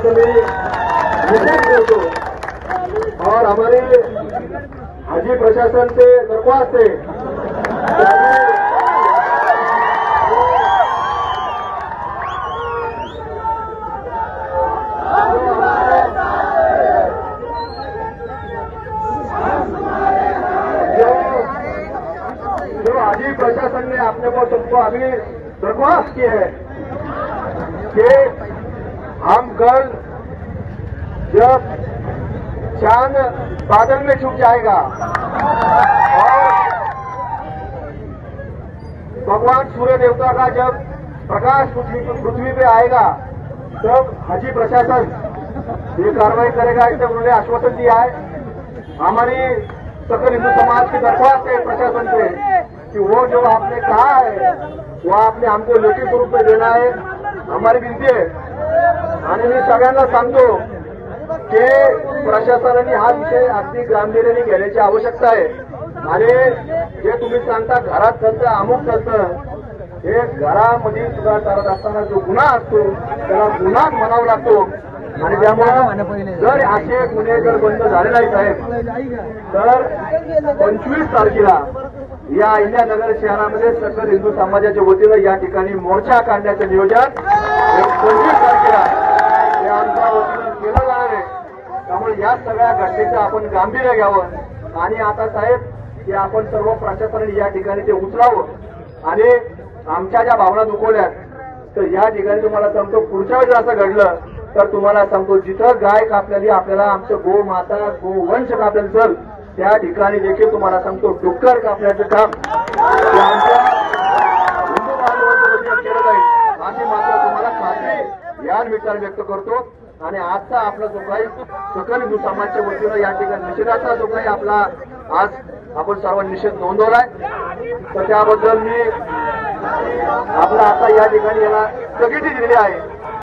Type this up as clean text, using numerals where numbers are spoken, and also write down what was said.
करण्याचं मी निषेध करतो। और हमारे हजी प्रशासन से दरख्वास्त है जो हाजी प्रशासन ने अपने को सबको अभी दरख्वास्त की है कि हम कल जब चांद बादल में छुप जाएगा और भगवान सूर्य देवता का जब प्रकाश पृथ्वी पे आएगा तब हजी प्रशासन ये कार्रवाई करेगा, इससे उन्होंने आश्वासन दिया है। हमारी सकल हिंदू समाज की दरख्वास्त है प्रशासन से कि वो जो आपने कहा है वो आपने हमको लिखित रूप में देना है, हमारी विनंती है। आणि मी सगळ्यांना सांगतो की प्रशासनाने हा विषय अगदी गांभीर्याने घेण्याची आवश्यकता आहे। आणि जे तुम्ही सांगता घरात चालतं अमुक चालतं, हे घरामध्ये सुद्धा करत असताना जो गुन्हा असतो त्याला गुन्हाच म्हणावा लागतो। आणि त्यामुळे जर असे गुन्हे जर बंद झाले नाही साहेब तर 25 तारखेला या अहिल्यानगर शहरामध्ये सकल हिंदू समाजाच्या वतीनं या ठिकाणी मोर्चा काढण्याचं नियोजन 25 तारखेला या आमच्या वतीनं केलं जाणार आहे। त्यामुळे या सगळ्या घटनेचं आपण गांभीर्य घ्यावं आणि आता साहेब की आपण सर्व प्रशासनाने या ठिकाणी ते उचलावं। आणि आमच्या ज्या भावना दुखवल्यात तर या ठिकाणी तुम्हाला सांगतो पुढच्या वेळेस असं घडलं तर तुम्हाला सांगतो जिथं गाय कापलेली आपल्याला आमचं गो माता गोवंश कापलेलं चल त्या ठिकाणी देखील तुम्हाला सांगतो डुक्कर कापण्याचं काम आमच्या हिंदू बांधवांच्या वतीनं केलं जाईल अशी मात्र तुम्हाला खात्री या निमित्ताने व्यक्त करतो। आणि आजचा आपला जो काही सकल हिंदू समाजाच्या वतीनं या ठिकाणी निषेधाचा जो काही आपला आज आपण सर्व निषेध नोंदवलाय तर त्याबद्दल मी आपला आता या ठिकाणी याला स्थगिती दिलेली आहे।